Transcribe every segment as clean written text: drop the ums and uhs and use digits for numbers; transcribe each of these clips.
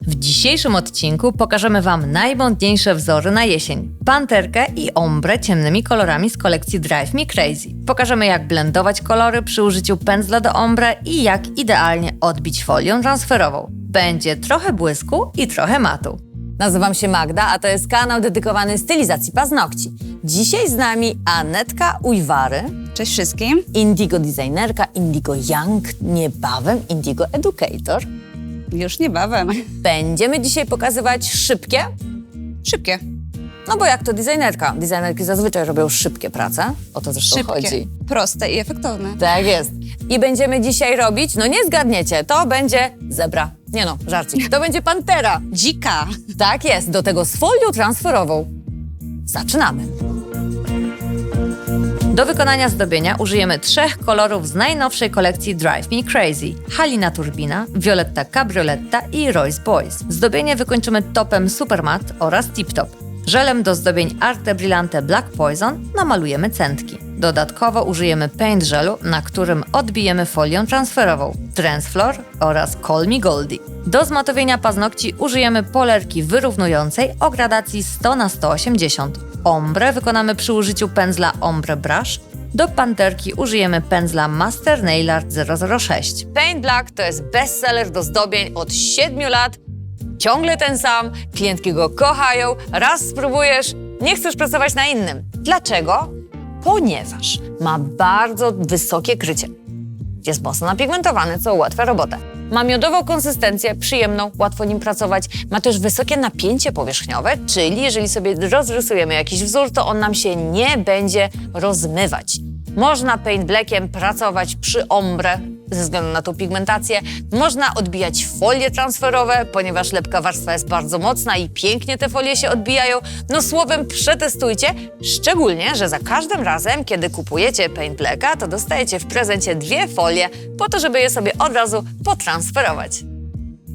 W dzisiejszym odcinku pokażemy Wam najmodniejsze wzory na jesień. Panterkę i ombre ciemnymi kolorami z kolekcji Drive Me Crazy. Pokażemy, jak blendować kolory przy użyciu pędzla do ombre i jak idealnie odbić folią transferową. Będzie trochę błysku i trochę matu. Nazywam się Magda, a to jest kanał dedykowany stylizacji paznokci. Dzisiaj z nami Anetka Ujwary. Cześć wszystkim. Indigo designerka, Indigo Young, niebawem Indigo Educator. Już niebawem. Będziemy dzisiaj pokazywać szybkie, no bo jak to designerka? Designerki zazwyczaj robią szybkie prace, o to zresztą chodzi. Proste i efektowne. Tak jest. I będziemy dzisiaj robić, no nie zgadniecie, to będzie zebra. Nie no, żarcik. To będzie pantera. Dzika. Tak jest, do tego z folią transferową. Zaczynamy. Do wykonania zdobienia użyjemy 3 kolorów z najnowszej kolekcji Drive Me Crazy. Halina Turbina, Violetta Cabrioletta i Royce Boys. Zdobienie wykończymy topem Supermatte oraz Tip Top. Żelem do zdobień Arte Brillante Black Poison namalujemy centki. Dodatkowo użyjemy paint żelu, na którym odbijemy folię transferową, Transflor oraz Call Me Goldie. Do zmatowienia paznokci użyjemy polerki wyrównującej o gradacji 100×180. Ombre wykonamy przy użyciu pędzla Ombre Brush. Do panterki użyjemy pędzla Master Nail Art 006. Paint Black to jest bestseller do zdobień od 7 lat. Ciągle ten sam, klientki go kochają, raz spróbujesz, nie chcesz pracować na innym. Dlaczego? Ponieważ ma bardzo wysokie krycie. Jest mocno napigmentowany, co ułatwia robotę. Ma miodową konsystencję, przyjemną, łatwo nim pracować. Ma też wysokie napięcie powierzchniowe, czyli jeżeli sobie rozrysujemy jakiś wzór, to on nam się nie będzie rozmywać. Można paint blackiem pracować przy ombre ze względu na tą pigmentację. Można odbijać folie transferowe, ponieważ lepka warstwa jest bardzo mocna i pięknie te folie się odbijają. No słowem, przetestujcie, szczególnie, że za każdym razem, kiedy kupujecie paint blacka, to dostajecie w prezencie 2 folie po to, żeby je sobie od razu potransferować.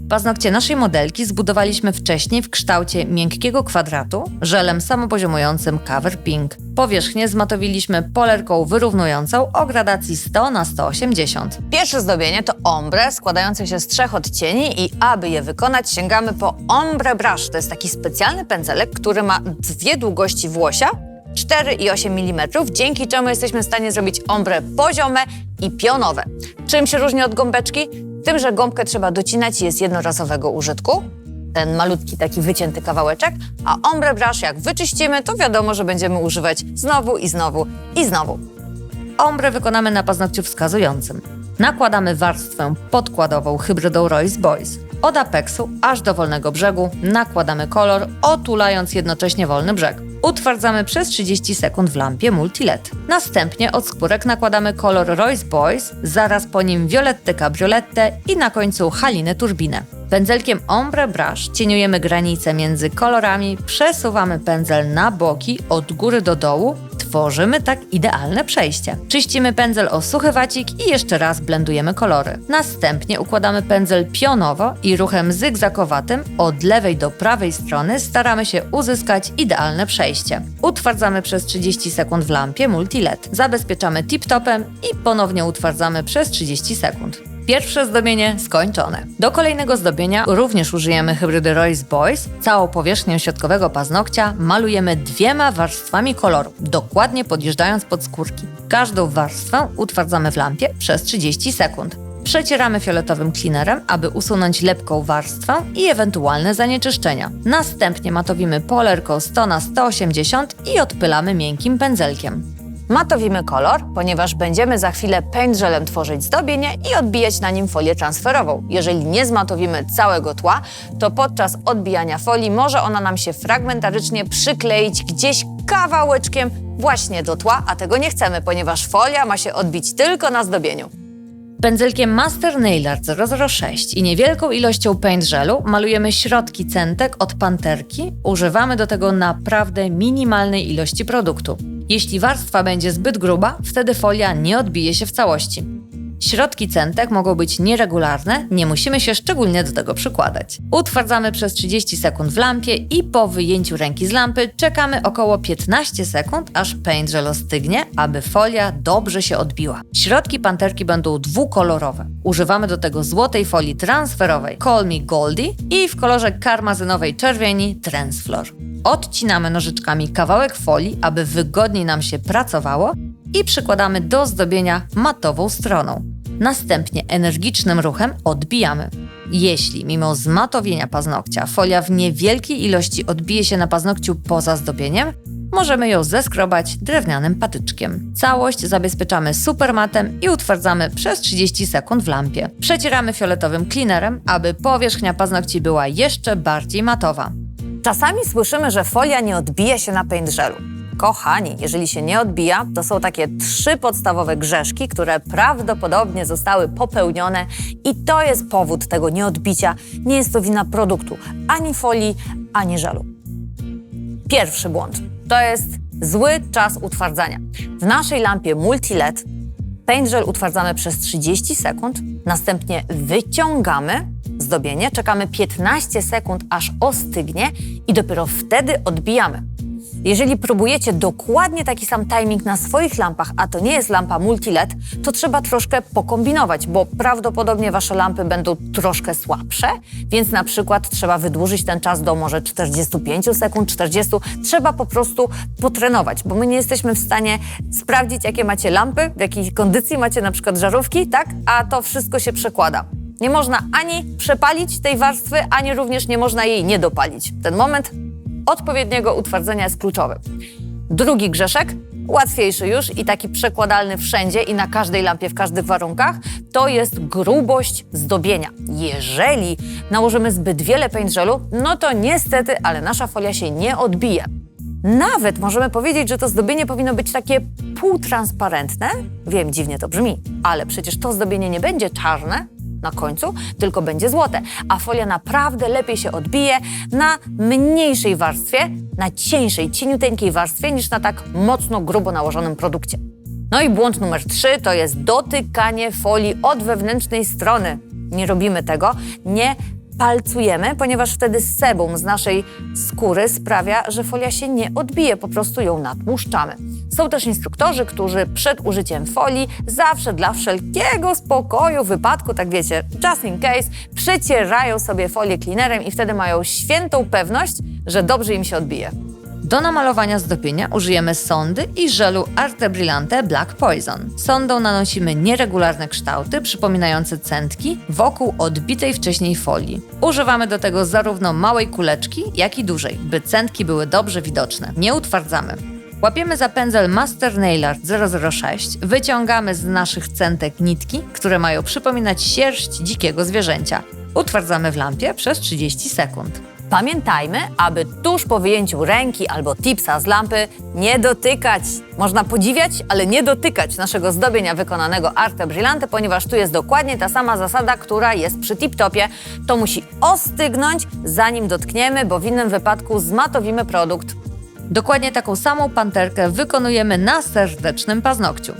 Paznokcie naszej modelki zbudowaliśmy wcześniej w kształcie miękkiego kwadratu żelem samopoziomującym Cover Pink. Powierzchnię zmatowiliśmy polerką wyrównującą o gradacji 100×180. Pierwsze zdobienie to ombre składające się z 3 odcieni i aby je wykonać sięgamy po Ombre Brush. To jest taki specjalny pędzelek, który ma 2 długości włosia, 4,8 mm, dzięki czemu jesteśmy w stanie zrobić ombre poziome i pionowe. Czym się różni od gąbeczki? Tym, że gąbkę trzeba docinać i jest jednorazowego użytku, ten malutki taki wycięty kawałeczek, a ombre brush jak wyczyścimy, to wiadomo, że będziemy używać znowu i znowu i znowu. Ombre wykonamy na paznokciu wskazującym. Nakładamy warstwę podkładową hybrydą Royce Boys. Od apeksu aż do wolnego brzegu nakładamy kolor, otulając jednocześnie wolny brzeg. Utwardzamy przez 30 sekund w lampie Multi-LED. Następnie od skórek nakładamy kolor Royce Boys, zaraz po nim Violettę Cabriolettę i na końcu Halinę Turbinę. Pędzelkiem Ombre Brush cieniujemy granice między kolorami, przesuwamy pędzel na boki od góry do dołu, tworzymy tak idealne przejście. Czyścimy pędzel o suchy wacik i jeszcze raz blendujemy kolory. Następnie układamy pędzel pionowo i ruchem zygzakowatym od lewej do prawej strony staramy się uzyskać idealne przejście. Utwardzamy przez 30 sekund w lampie Multi-LED. Zabezpieczamy tip-topem i ponownie utwardzamy przez 30 sekund. Pierwsze zdobienie skończone. Do kolejnego zdobienia również użyjemy hybrydy Royce Boys. Całą powierzchnię środkowego paznokcia malujemy 2 warstwami koloru, dokładnie podjeżdżając pod skórki. Każdą warstwę utwardzamy w lampie przez 30 sekund. Przecieramy fioletowym cleanerem, aby usunąć lepką warstwę i ewentualne zanieczyszczenia. Następnie matowimy polerką 100×180 i odpylamy miękkim pędzelkiem. Matowimy kolor, ponieważ będziemy za chwilę paint żelem tworzyć zdobienie i odbijać na nim folię transferową. Jeżeli nie zmatowimy całego tła, to podczas odbijania folii może ona nam się fragmentarycznie przykleić gdzieś kawałeczkiem właśnie do tła, a tego nie chcemy, ponieważ folia ma się odbić tylko na zdobieniu. Pędzelkiem Master Nail Art 006 i niewielką ilością paint żelu malujemy środki centek od panterki. Używamy do tego naprawdę minimalnej ilości produktu. Jeśli warstwa będzie zbyt gruba, wtedy folia nie odbije się w całości. Środki centek mogą być nieregularne, nie musimy się szczególnie do tego przykładać. Utwardzamy przez 30 sekund w lampie i po wyjęciu ręki z lampy czekamy około 15 sekund, aż paint gel ostygnie, aby folia dobrze się odbiła. Środki panterki będą dwukolorowe. Używamy do tego złotej folii transferowej Call Me Goldie i w kolorze karmazynowej czerwieni Transflor. Odcinamy nożyczkami kawałek folii, aby wygodniej nam się pracowało i przykładamy do zdobienia matową stroną. Następnie energicznym ruchem odbijamy. Jeśli mimo zmatowienia paznokcia folia w niewielkiej ilości odbije się na paznokciu poza zdobieniem, możemy ją zeskrobać drewnianym patyczkiem. Całość zabezpieczamy supermatem i utwardzamy przez 30 sekund w lampie. Przecieramy fioletowym cleanerem, aby powierzchnia paznokci była jeszcze bardziej matowa. Czasami słyszymy, że folia nie odbija się na paint gelu. Kochani, jeżeli się nie odbija, to są takie 3 podstawowe grzeszki, które prawdopodobnie zostały popełnione i to jest powód tego nieodbicia. Nie jest to wina produktu, ani folii, ani żelu. Pierwszy błąd to jest zły czas utwardzania. W naszej lampie multi-LED paint gel utwardzamy przez 30 sekund, następnie wyciągamy zdobienie, czekamy 15 sekund, aż ostygnie i dopiero wtedy odbijamy. Jeżeli próbujecie dokładnie taki sam timing na swoich lampach, a to nie jest lampa multi-LED, to trzeba troszkę pokombinować, bo prawdopodobnie wasze lampy będą troszkę słabsze, więc na przykład trzeba wydłużyć ten czas do może 45 sekund, 40. Trzeba po prostu potrenować, bo my nie jesteśmy w stanie sprawdzić, jakie macie lampy, w jakiej kondycji macie na przykład żarówki, tak? A to wszystko się przekłada. Nie można ani przepalić tej warstwy, ani również nie można jej nie dopalić. Ten moment odpowiedniego utwardzenia jest kluczowy. Drugi grzeszek, łatwiejszy już i taki przekładalny wszędzie i na każdej lampie, w każdych warunkach, to jest grubość zdobienia. Jeżeli nałożymy zbyt wiele paint gelu, no to niestety, ale nasza folia się nie odbije. Nawet możemy powiedzieć, że to zdobienie powinno być takie półtransparentne. Wiem, dziwnie to brzmi, ale przecież to zdobienie nie będzie czarne na końcu, tylko będzie złote, a folia naprawdę lepiej się odbije na mniejszej warstwie, na cieńszej, cieniuteńkiej warstwie niż na tak mocno grubo nałożonym produkcie. No i błąd numer 3 to jest dotykanie folii od wewnętrznej strony. Nie robimy tego, nie palcujemy, ponieważ wtedy sebum z naszej skóry sprawia, że folia się nie odbije, po prostu ją natłuszczamy. Są też instruktorzy, którzy przed użyciem folii zawsze dla wszelkiego spokoju, wypadku, tak wiecie, just in case, przecierają sobie folię cleanerem i wtedy mają świętą pewność, że dobrze im się odbije. Do namalowania zdobienia użyjemy sondy i żelu Arte Brillante Black Poison. Sondą nanosimy nieregularne kształty przypominające centki wokół odbitej wcześniej folii. Używamy do tego zarówno małej kuleczki, jak i dużej, by centki były dobrze widoczne. Nie utwardzamy. Łapiemy za pędzel Master Nail Art 006, wyciągamy z naszych centek nitki, które mają przypominać sierść dzikiego zwierzęcia. Utwardzamy w lampie przez 30 sekund. Pamiętajmy, aby tuż po wyjęciu ręki albo tipsa z lampy nie dotykać. Można podziwiać, ale nie dotykać naszego zdobienia wykonanego Arte Brillante, ponieważ tu jest dokładnie ta sama zasada, która jest przy tip-topie. To musi ostygnąć, zanim dotkniemy, bo w innym wypadku zmatowimy produkt. Dokładnie taką samą panterkę wykonujemy na serdecznym paznokciu.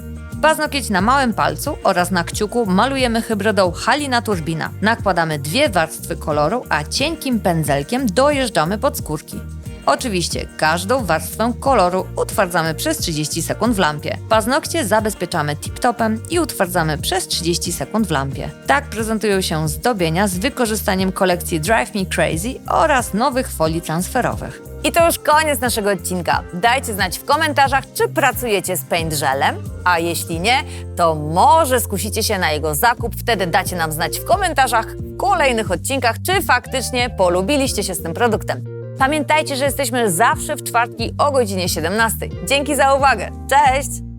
Paznokieć na małym palcu oraz na kciuku malujemy hybrydą Halina Turbina. Nakładamy 2 warstwy koloru, a cienkim pędzelkiem dojeżdżamy pod skórki. Oczywiście każdą warstwę koloru utwardzamy przez 30 sekund w lampie. Paznokcie zabezpieczamy tip-topem i utwardzamy przez 30 sekund w lampie. Tak prezentują się zdobienia z wykorzystaniem kolekcji Drive Me Crazy oraz nowych folii transferowych. I to już koniec naszego odcinka. Dajcie znać w komentarzach, czy pracujecie z paint gelem, a jeśli nie, to może skusicie się na jego zakup. Wtedy dacie nam znać w komentarzach w kolejnych odcinkach, czy faktycznie polubiliście się z tym produktem. Pamiętajcie, że jesteśmy zawsze w czwartki o godzinie 17. Dzięki za uwagę. Cześć!